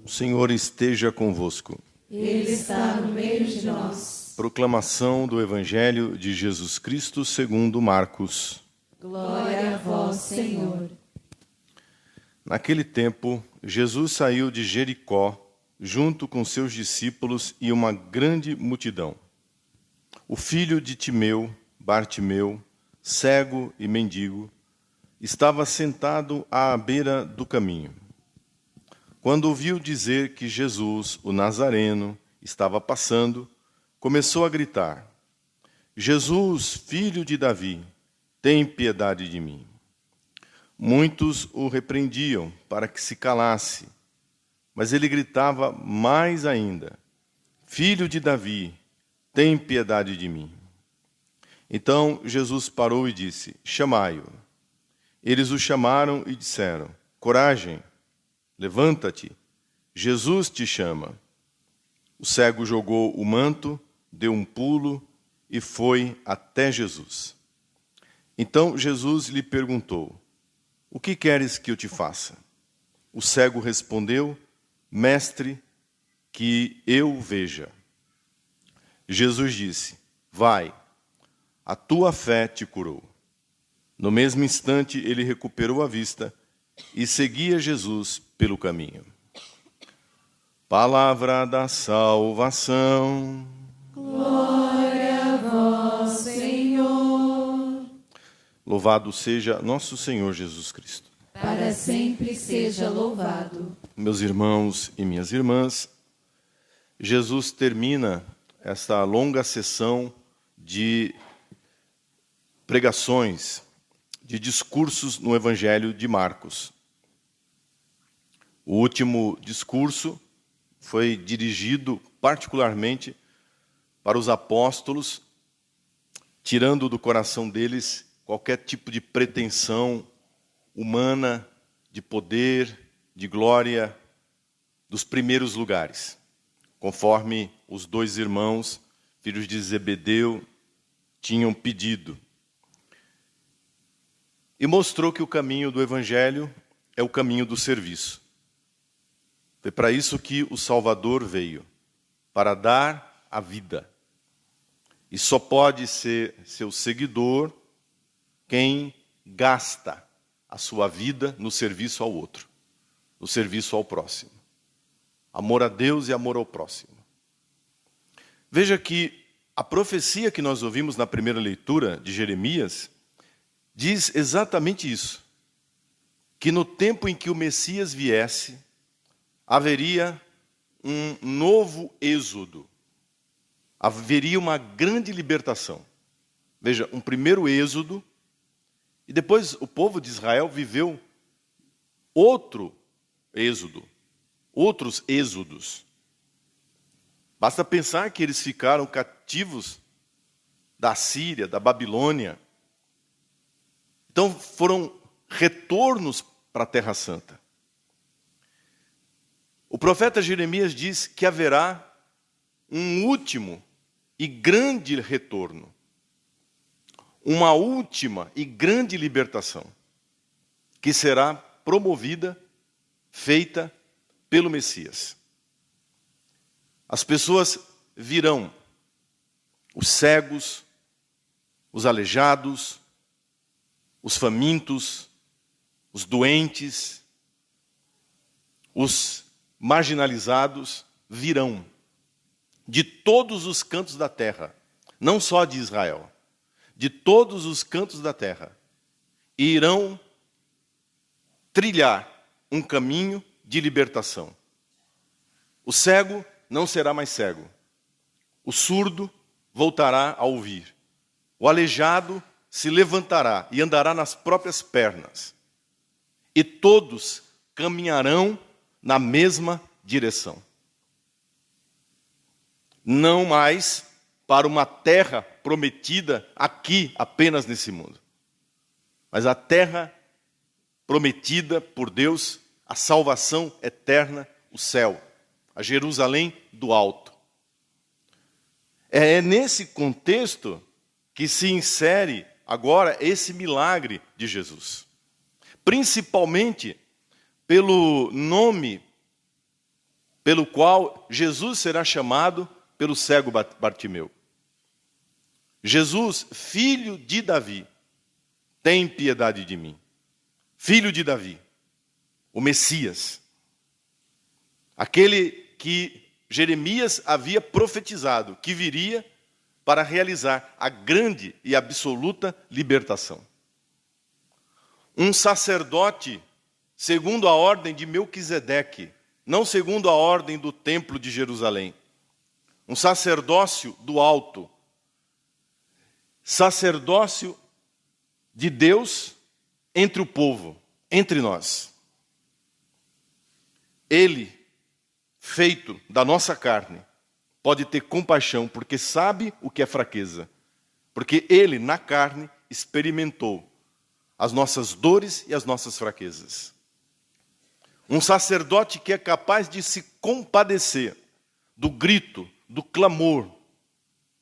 O Senhor esteja convosco. Ele está no meio de nós. Proclamação do Evangelho de Jesus Cristo segundo Marcos. Glória a vós, Senhor. Naquele tempo, Jesus saiu de Jericó, junto com seus discípulos e uma grande multidão. O filho de Timeu, Bartimeu, cego e mendigo, estava sentado à beira do caminho. Quando ouviu dizer que Jesus, o Nazareno, estava passando, começou a gritar: Jesus, filho de Davi, tem piedade de mim. Muitos o repreendiam para que se calasse, mas ele gritava mais ainda: Filho de Davi, tem piedade de mim. Então Jesus parou e disse: Chamai-o. Eles o chamaram e disseram: Coragem, levanta-te, Jesus te chama. O cego jogou o manto, deu um pulo e foi até Jesus. Então Jesus lhe perguntou: O que queres que eu te faça? O cego respondeu: Mestre, que eu veja. Jesus disse: Vai, a tua fé te curou. No mesmo instante ele recuperou a vista e seguia Jesus pelo caminho. Palavra da salvação. Glória a vós, Senhor. Louvado seja nosso Senhor Jesus Cristo. Para sempre seja louvado. Meus irmãos e minhas irmãs, Jesus termina esta longa sessão de pregações, de discursos no Evangelho de Marcos. O último discurso foi dirigido particularmente para os apóstolos, tirando do coração deles qualquer tipo de pretensão humana, de poder, de glória, dos primeiros lugares, conforme os dois irmãos, filhos de Zebedeu, tinham pedido. E mostrou que o caminho do Evangelho é o caminho do serviço. Foi para isso que o Salvador veio, para dar a vida. E só pode ser seu seguidor quem gasta a sua vida no serviço ao outro, no serviço ao próximo. Amor a Deus e amor ao próximo. Veja que a profecia que nós ouvimos na primeira leitura de Jeremias diz exatamente isso, que no tempo em que o Messias viesse, haveria um novo êxodo, haveria uma grande libertação. Veja, um primeiro êxodo, e depois o povo de Israel viveu outro êxodo, outros êxodos. Basta pensar que eles ficaram cativos da Síria, da Babilônia. Então foram retornos para a Terra Santa. O profeta Jeremias diz que haverá um último e grande retorno. Uma última e grande libertação, que será promovida, feita pelo Messias. As pessoas virão, os cegos, os aleijados, os famintos, os doentes, os marginalizados virão de todos os cantos da terra, não só de Israel, de todos os cantos da terra, e irão trilhar um caminho de libertação. O cego não será mais cego, o surdo voltará a ouvir, o aleijado se levantará e andará nas próprias pernas, e todos caminharão na mesma direção. Não mais para uma terra prometida aqui, apenas nesse mundo, mas a terra prometida por Deus, a salvação eterna, o céu, a Jerusalém do alto. É nesse contexto que se insere agora esse milagre de Jesus. Principalmente pelo nome pelo qual Jesus será chamado pelo cego Bartimeu. Jesus, filho de Davi, tem piedade de mim. Filho de Davi, o Messias, aquele que Jeremias havia profetizado, que viria para realizar a grande e absoluta libertação. Um sacerdote segundo a ordem de Melquisedeque, não segundo a ordem do templo de Jerusalém. Um sacerdócio do alto. Sacerdócio de Deus entre o povo, entre nós. Ele, feito da nossa carne, pode ter compaixão, porque sabe o que é fraqueza. Porque ele, na carne, experimentou as nossas dores e as nossas fraquezas. Um sacerdote que é capaz de se compadecer do grito, do clamor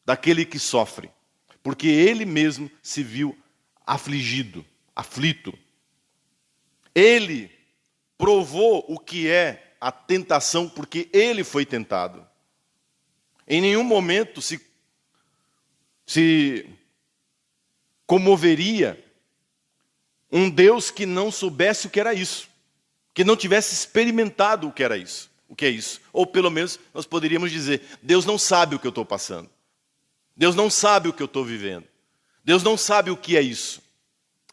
daquele que sofre. Porque ele mesmo se viu afligido, aflito. Ele provou o que é a tentação, porque ele foi tentado. Em nenhum momento se comoveria um Deus que não soubesse o que era isso, que não tivesse experimentado o que era isso, o que é isso. Ou pelo menos nós poderíamos dizer, Deus não sabe o que eu estou passando. Deus não sabe o que eu estou vivendo. Deus não sabe o que é isso.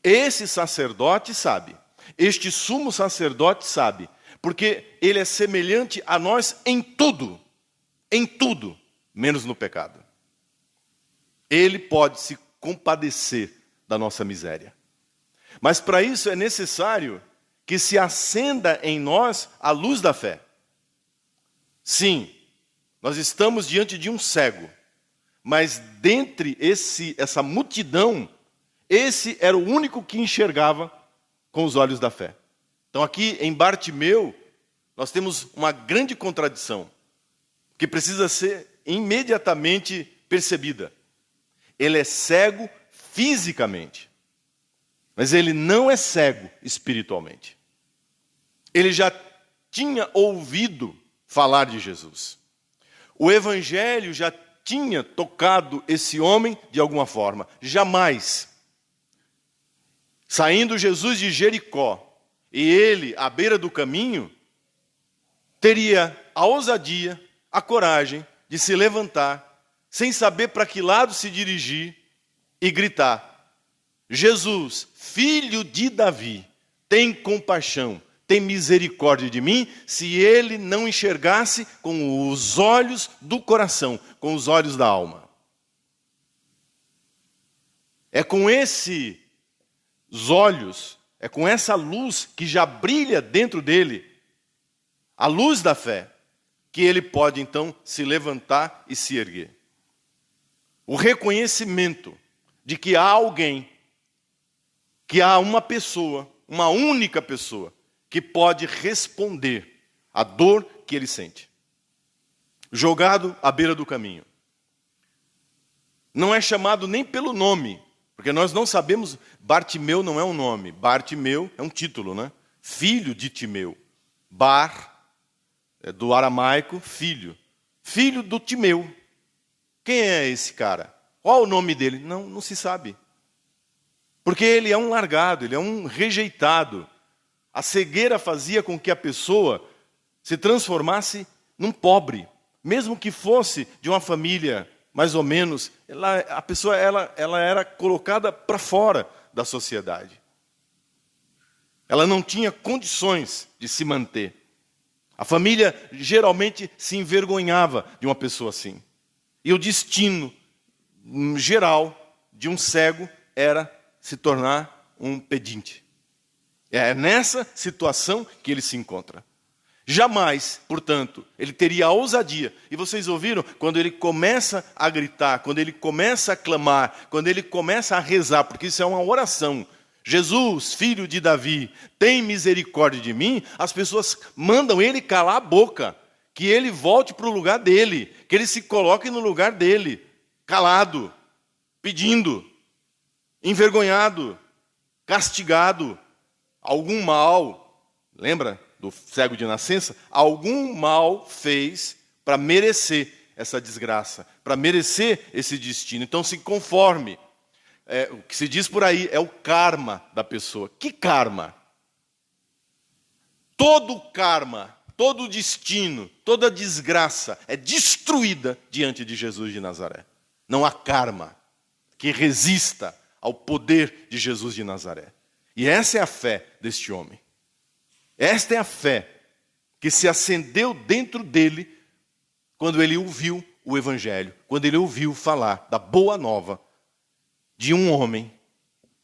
Esse sacerdote sabe. Este sumo sacerdote sabe. Porque ele é semelhante a nós em tudo, menos no pecado. Ele pode se compadecer da nossa miséria. Mas para isso é necessário que se acenda em nós a luz da fé. Sim, nós estamos diante de um cego. Mas dentre essa multidão, esse era o único que enxergava com os olhos da fé. Então aqui em Bartimeu, nós temos uma grande contradição, que precisa ser imediatamente percebida. Ele é cego fisicamente, mas ele não é cego espiritualmente. Ele já tinha ouvido falar de Jesus. O Evangelho já tinha tocado esse homem de alguma forma. Jamais. Saindo Jesus de Jericó, e ele, à beira do caminho, teria a ousadia, a coragem de se levantar, sem saber para que lado se dirigir, e gritar, Jesus, filho de Davi, tem compaixão, tem misericórdia de mim, se ele não enxergasse com os olhos do coração, com os olhos da alma. É com esses olhos, é com essa luz que já brilha dentro dele, a luz da fé, que ele pode então se levantar e se erguer. O reconhecimento de que há alguém, que há uma pessoa, uma única pessoa, que pode responder à dor que ele sente. Jogado à beira do caminho. Não é chamado nem pelo nome, porque nós não sabemos, Bartimeu não é um nome, Bartimeu é um título, né? Filho de Timeu. Bar, do aramaico, filho. Filho do Timeu. Quem é esse cara? Qual o nome dele? Não se sabe. Porque ele é um largado, ele é um rejeitado. A cegueira fazia com que a pessoa se transformasse num pobre. Mesmo que fosse de uma família, mais ou menos, a pessoa ela era colocada para fora da sociedade. Ela não tinha condições de se manter. A família geralmente se envergonhava de uma pessoa assim. E o destino geral de um cego era se tornar um pedinte. É nessa situação que ele se encontra. Jamais, portanto, ele teria a ousadia. E vocês ouviram? Quando ele começa a gritar, quando ele começa a clamar, quando ele começa a rezar, porque isso é uma oração. Jesus, filho de Davi, tem misericórdia de mim. As pessoas mandam ele calar a boca. Que ele volte para o lugar dele. Que ele se coloque no lugar dele. Calado, pedindo, envergonhado, castigado. Algum mal, lembra? do cego de nascença, algum mal fez para merecer essa desgraça, para merecer esse destino. Então se conforme. O que se diz por aí é o karma da pessoa. Que karma? Todo karma, todo destino, toda desgraça é destruída diante de Jesus de Nazaré. Não há karma que resista ao poder de Jesus de Nazaré. E essa é a fé deste homem. Esta é a fé que se acendeu dentro dele quando ele ouviu o Evangelho, quando ele ouviu falar da boa nova de um homem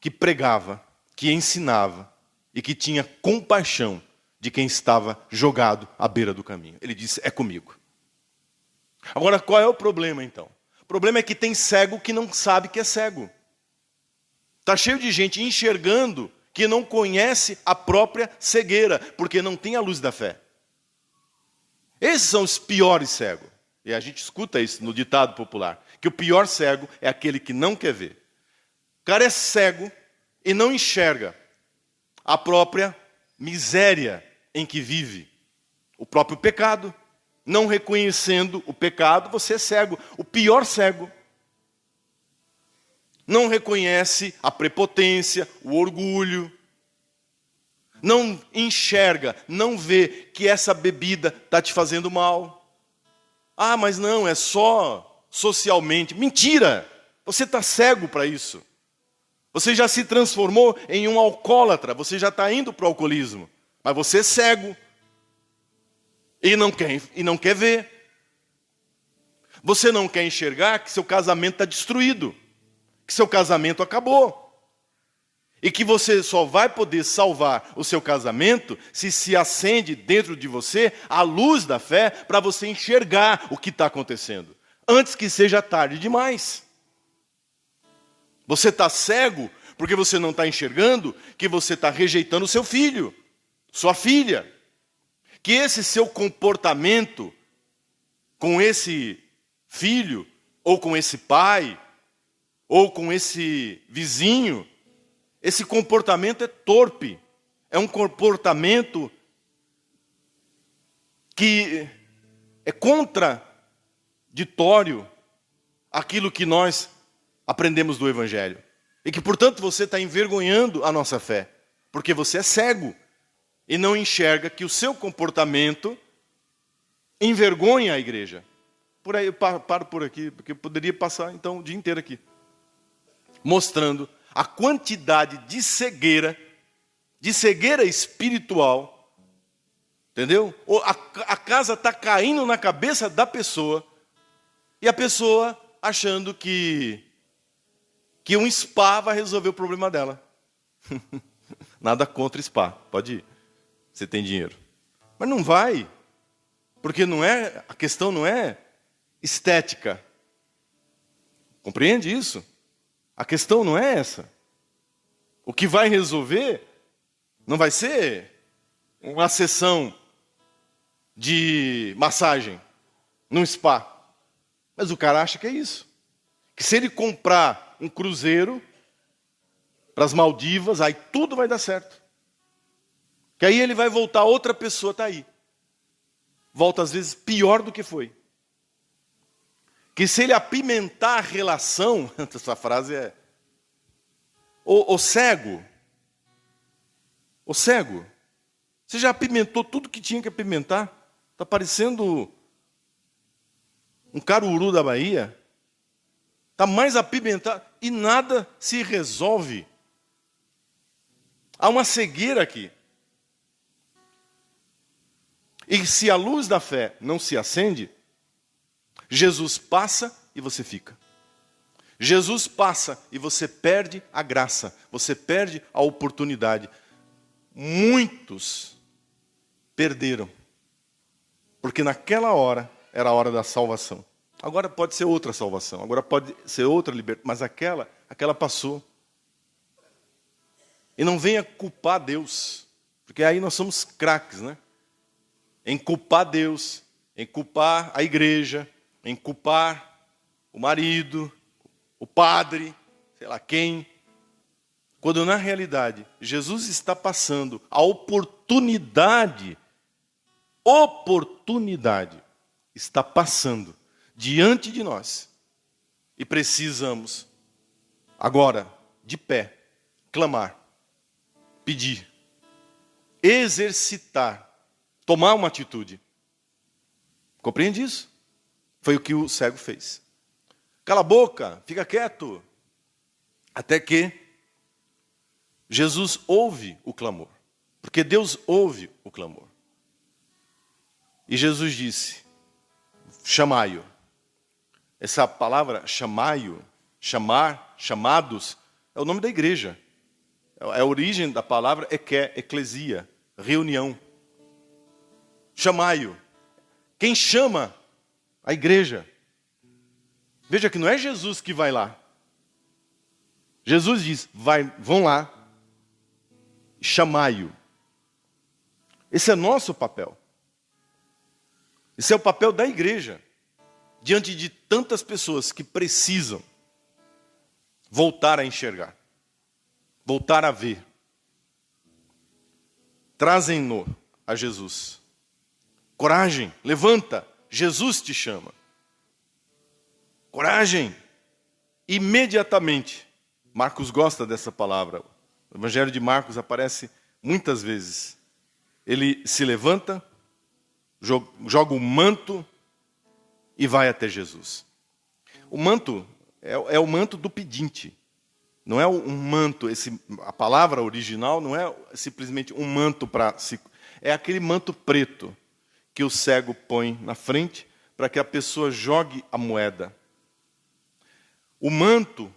que pregava, que ensinava e que tinha compaixão de quem estava jogado à beira do caminho. Ele disse, é comigo. Agora, qual é o problema então? O problema é que tem cego que não sabe que é cego. Está cheio de gente enxergando que não conhece a própria cegueira, porque não tem a luz da fé. Esses são os piores cegos. E a gente escuta isso no ditado popular, que o pior cego é aquele que não quer ver. O cara é cego e não enxerga a própria miséria em que vive, o próprio pecado. Não reconhecendo o pecado, você é cego. O pior cego. Não reconhece a prepotência, o orgulho. Não enxerga, não vê que essa bebida está te fazendo mal. Ah, mas não, é só socialmente. Mentira! Você está cego para isso. Você já se transformou em um alcoólatra, você já está indo para o alcoolismo. Mas você é cego. E não quer ver. Você não quer enxergar que seu casamento está destruído. Que seu casamento acabou. E que você só vai poder salvar o seu casamento se acende dentro de você a luz da fé para você enxergar o que está acontecendo. Antes que seja tarde demais. Você está cego porque você não está enxergando que você está rejeitando o seu filho, sua filha. Que esse seu comportamento com esse filho, ou com esse pai, ou com esse vizinho, esse comportamento é torpe. É um comportamento que é contraditório àquilo que nós aprendemos do Evangelho. E que, portanto, você está envergonhando a nossa fé. Porque você é cego. E não enxerga que o seu comportamento envergonha a igreja. Por aí, eu paro por aqui, porque eu poderia passar então o dia inteiro aqui. Mostrando a quantidade de cegueira espiritual. Entendeu? A casa está caindo na cabeça da pessoa. E a pessoa achando que um spa vai resolver o problema dela. Nada contra spa, pode ir. Você tem dinheiro. Mas não vai. Porque a questão não é estética. Compreende isso? A questão não é essa. O que vai resolver não vai ser uma sessão de massagem num spa. Mas o cara acha que é isso. Que se ele comprar um cruzeiro para as Maldivas, aí tudo vai dar certo. Que aí ele vai voltar, outra pessoa está aí. Volta às vezes pior do que foi. Que se ele apimentar a relação, essa frase é... O cego, você já apimentou tudo que tinha que apimentar? Está parecendo um caruru da Bahia. Está mais apimentado e nada se resolve. Há uma cegueira aqui. E se a luz da fé não se acende, Jesus passa e você fica. Jesus passa e você perde a graça, você perde a oportunidade. Muitos perderam, porque naquela hora era a hora da salvação. Agora pode ser outra salvação, agora pode ser outra libertação, mas aquela passou. E não venha culpar Deus, porque aí nós somos craques, né? Em culpar Deus, em culpar a igreja, em culpar o marido, o padre, sei lá quem. Quando na realidade Jesus está passando a oportunidade oportunidade está passando diante de nós. E precisamos, agora, de pé, clamar, pedir, exercitar, tomar uma atitude. Compreende isso? Foi o que o cego fez. Cala a boca, fica quieto. Até que Jesus ouve o clamor. Porque Deus ouve o clamor. E Jesus disse, chamai-o. Essa palavra chamai-o, chamar, chamados, é o nome da igreja. A origem da palavra é que é eclesia, reunião. Chamai-o. Quem chama? A igreja. Veja que não é Jesus que vai lá. Jesus diz, vão lá, chamai-o. Esse é nosso papel. Esse é o papel da igreja. Diante de tantas pessoas que precisam voltar a enxergar. Voltar a ver. Trazem-no a Jesus. Coragem, levanta, Jesus te chama. Coragem. Imediatamente. Marcos gosta dessa palavra. O Evangelho de Marcos aparece muitas vezes. Ele se levanta, joga o manto e vai até Jesus. O manto é o manto do pedinte. Não é um manto, a palavra original não é simplesmente um manto para se... É aquele manto preto que o cego põe na frente para que a pessoa jogue a moeda. O manto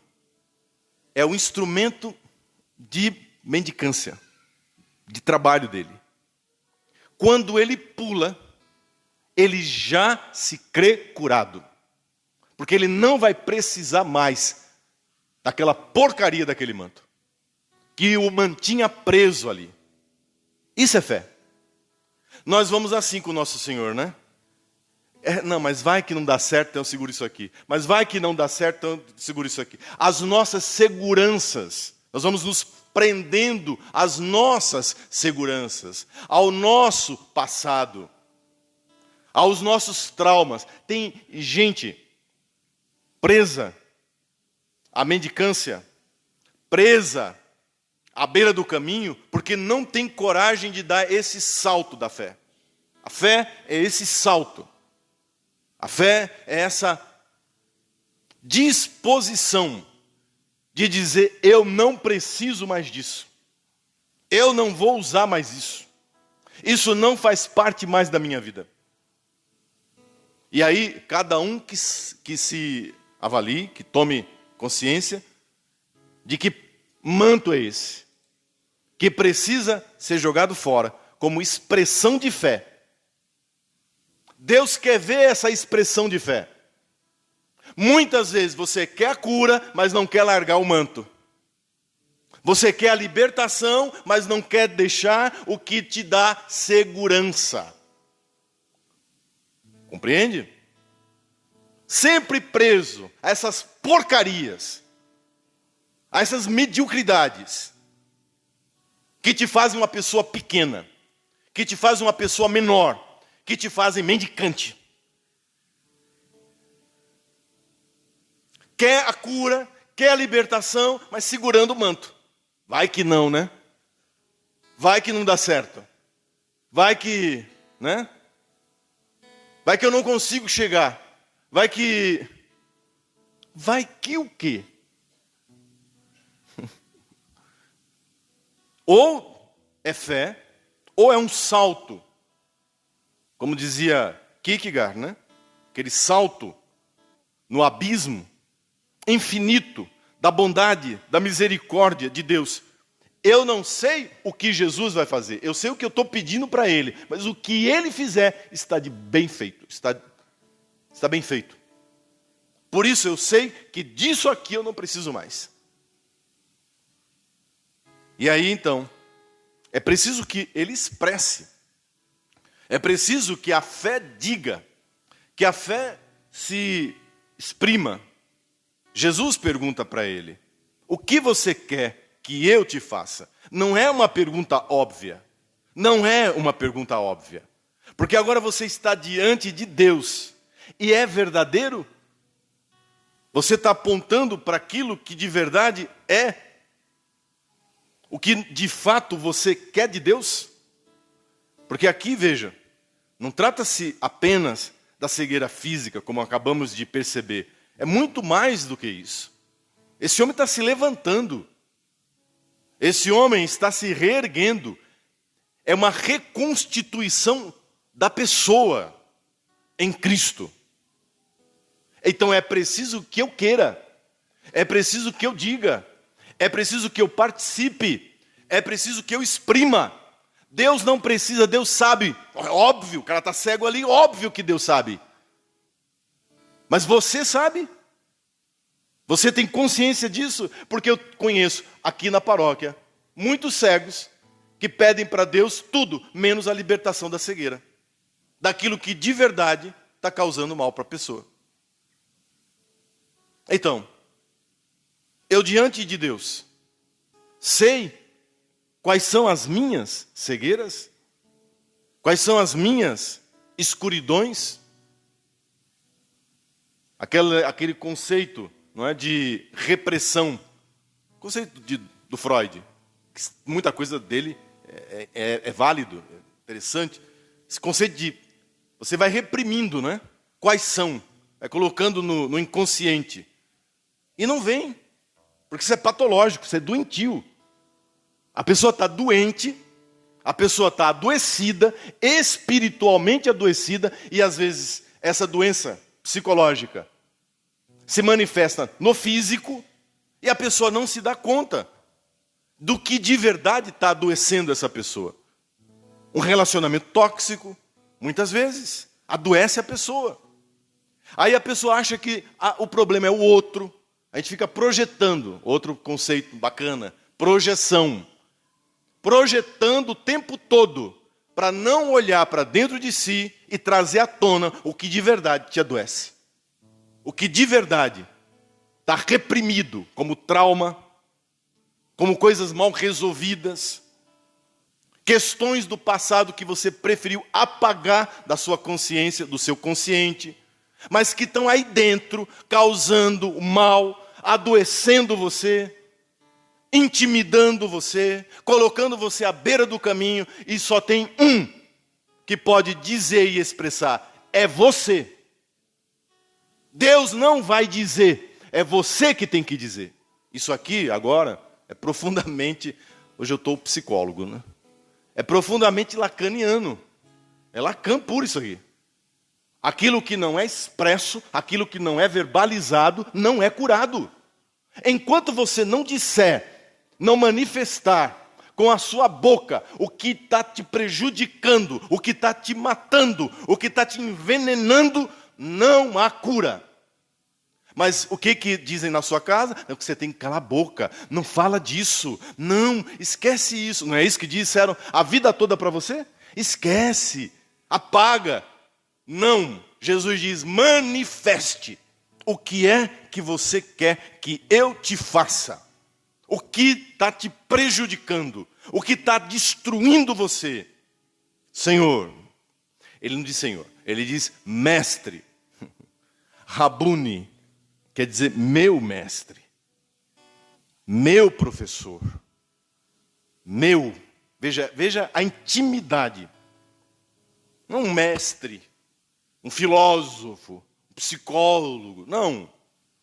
é o instrumento de mendicância, de trabalho dele. Quando ele pula, ele já se crê curado. Porque ele não vai precisar mais daquela porcaria daquele manto, que o mantinha preso ali. Isso é fé. Nós vamos assim com o nosso Senhor, né? Não, mas vai que não dá certo, então eu seguro isso aqui. Mas vai que não dá certo, então eu seguro isso aqui. As nossas seguranças, nós vamos nos prendendo às nossas seguranças, ao nosso passado, aos nossos traumas. Tem gente presa à mendicância, presa à beira do caminho, porque não tem coragem de dar esse salto da fé. A fé é esse salto. A fé é essa disposição de dizer, eu não preciso mais disso. Eu não vou usar mais isso. Isso não faz parte mais da minha vida. E aí, cada um que se avalie, que tome consciência de que manto é esse, que precisa ser jogado fora como expressão de fé. Deus quer ver essa expressão de fé. Muitas vezes você quer a cura, mas não quer largar o manto. Você quer a libertação, mas não quer deixar o que te dá segurança. Compreende? Sempre preso a essas porcarias, a essas mediocridades, que te fazem uma pessoa pequena, que te fazem uma pessoa menor, que te fazem mendicante. Quer a cura, quer a libertação, mas segurando o manto. Vai que não, né? Vai que não dá certo. Vai que, né? Vai que eu não consigo chegar. Vai que o quê? Ou é fé, ou é um salto. Como dizia Kierkegaard, né? Aquele salto no abismo infinito da bondade, da misericórdia de Deus. Eu não sei o que Jesus vai fazer. Eu sei o que eu estou pedindo para Ele. Mas o que Ele fizer está de bem feito. Está bem feito. Por isso eu sei que disso aqui eu não preciso mais. E aí então, é preciso que Ele expresse. É preciso que a fé diga. Que a fé se exprima. Jesus pergunta para ele, o que você quer que eu te faça? Não é uma pergunta óbvia. Não é uma pergunta óbvia. Porque agora você está diante de Deus e é verdadeiro? Você está apontando para aquilo que de verdade é? O que de fato você quer de Deus? Porque aqui, veja, não trata-se apenas da cegueira física, como acabamos de perceber. É muito mais do que isso. Esse homem está se levantando. Esse homem está se reerguendo. É uma reconstituição da pessoa em Cristo. Então é preciso que eu queira. É preciso que eu diga. É preciso que eu participe. É preciso que eu exprima. Deus não precisa, Deus sabe. É óbvio, o cara está cego ali, óbvio que Deus sabe. Mas você sabe? Você tem consciência disso? Porque eu conheço aqui na paróquia muitos cegos que pedem para Deus tudo, menos a libertação da cegueira. Daquilo que de verdade está causando mal para a pessoa. Então, eu diante de Deus, sei quais são as minhas cegueiras? Quais são as minhas escuridões? Aquele conceito, não é, de repressão, conceito do Freud, muita coisa dele é válido, é interessante. Esse conceito de você vai reprimindo, né? Quais são? Vai colocando no inconsciente. E não vem, porque isso é patológico, isso é doentio. A pessoa está doente, a pessoa está adoecida, espiritualmente adoecida, e às vezes essa doença psicológica se manifesta no físico, e a pessoa não se dá conta do que de verdade está adoecendo essa pessoa. Um relacionamento tóxico, muitas vezes, adoece a pessoa. Aí a pessoa acha que o problema é o outro. A gente fica projetando, outro conceito bacana, projeção. Projetando o tempo todo, para não olhar para dentro de si e trazer à tona o que de verdade te adoece. O que de verdade está reprimido como trauma, como coisas mal resolvidas, questões do passado que você preferiu apagar da sua consciência, do seu consciente, mas que estão aí dentro, causando o mal, adoecendo você, intimidando você, colocando você à beira do caminho, e só tem um que pode dizer e expressar: é você. Deus não vai dizer, é você que tem que dizer. Isso aqui, agora, é profundamente, hoje eu estou psicólogo, né? É profundamente lacaniano. É Lacan puro isso aqui. Aquilo que não é expresso, aquilo que não é verbalizado, não é curado. Enquanto você não disser, não manifestar com a sua boca o que está te prejudicando, o que está te matando, o que está te envenenando, não há cura. Mas o que dizem na sua casa? É que você tem que calar a boca, não fala disso, não, esquece isso. Não é isso que disseram a vida toda para você? Esquece, apaga. Não, Jesus diz: manifeste o que é que você quer que eu te faça. O que está te prejudicando, o que está destruindo você. Senhor, ele não diz Senhor, ele diz Mestre. Rabuni, quer dizer meu mestre, meu professor, meu. Veja a intimidade. Não um mestre, um filósofo, um psicólogo, não.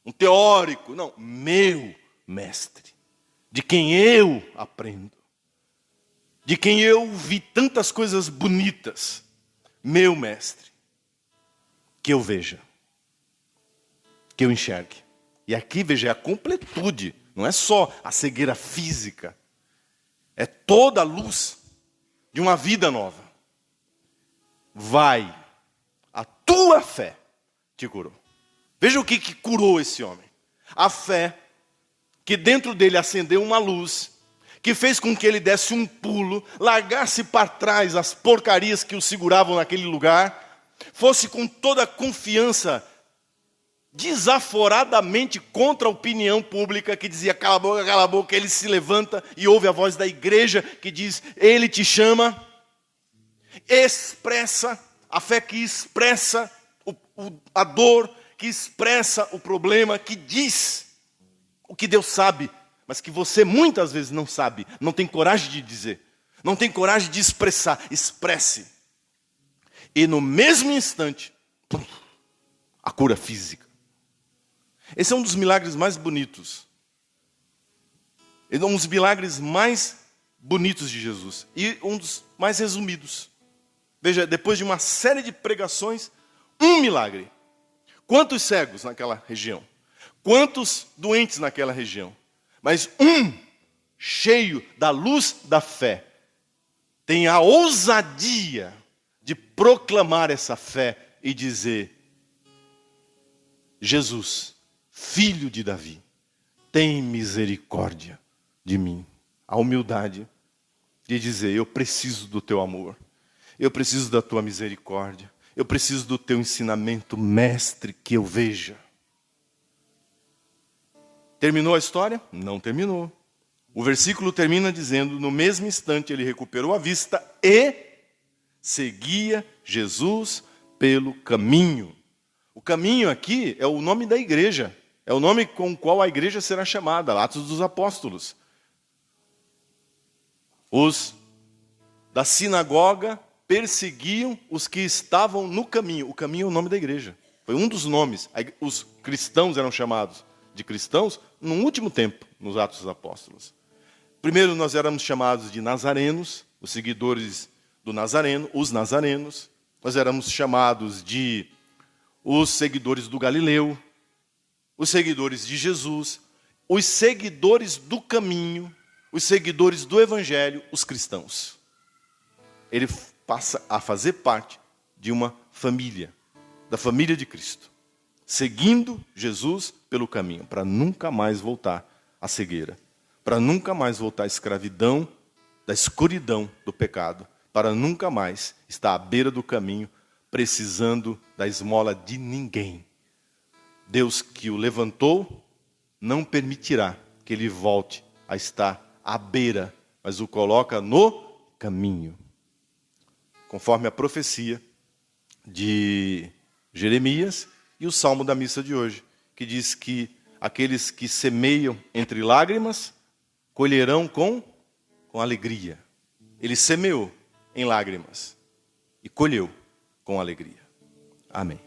Um teórico, não. Meu mestre, de quem eu aprendo, de quem eu vi tantas coisas bonitas. Meu mestre, que eu veja, que eu enxergue. E aqui, veja, é a completude. Não é só a cegueira física. É toda a luz de uma vida nova. Vai, a tua fé te curou. Veja o que curou esse homem. A fé que dentro dele acendeu uma luz, que fez com que ele desse um pulo, largasse para trás as porcarias que o seguravam naquele lugar, fosse com toda a confiança, desaforadamente contra a opinião pública que dizia cala a boca, ele se levanta e ouve a voz da igreja que diz, ele te chama, expressa A fé que expressa a dor, que expressa o problema, que diz o que Deus sabe, mas que você muitas vezes não sabe, não tem coragem de dizer, não tem coragem de expressar. Expresse. E no mesmo instante, a cura física. Esse é um dos milagres mais bonitos. É um dos milagres mais bonitos de Jesus. E um dos mais resumidos. Veja, depois de uma série de pregações, um milagre. Quantos cegos naquela região? Quantos doentes naquela região? Mas cheio da luz da fé, tem a ousadia de proclamar essa fé e dizer: Jesus, filho de Davi, tem misericórdia de mim. A humildade de dizer: eu preciso do teu amor, eu preciso da tua misericórdia, eu preciso do teu ensinamento, mestre, que eu veja. Terminou a história? Não terminou. O versículo termina dizendo: no mesmo instante ele recuperou a vista e seguia Jesus pelo caminho. O caminho aqui é o nome da igreja. É o nome com o qual a igreja será chamada, Atos dos Apóstolos. Os da sinagoga perseguiam os que estavam no caminho. O caminho é o nome da igreja. Foi um dos nomes. Os cristãos eram chamados de cristãos no último tempo, nos Atos dos Apóstolos. Primeiro nós éramos chamados de nazarenos, os seguidores do Nazareno, os nazarenos. Nós éramos chamados de os seguidores do Galileu, os seguidores de Jesus, os seguidores do caminho, os seguidores do Evangelho, os cristãos. Ele passa a fazer parte de uma família, da família de Cristo, seguindo Jesus pelo caminho, para nunca mais voltar à cegueira, para nunca mais voltar à escravidão, da escuridão do pecado, para nunca mais estar à beira do caminho, precisando da esmola de ninguém. Deus que o levantou não permitirá que ele volte a estar à beira, mas o coloca no caminho. Conforme a profecia de Jeremias e o salmo da missa de hoje, que diz que aqueles que semeiam entre lágrimas colherão com alegria. Ele semeou em lágrimas e colheu com alegria. Amém.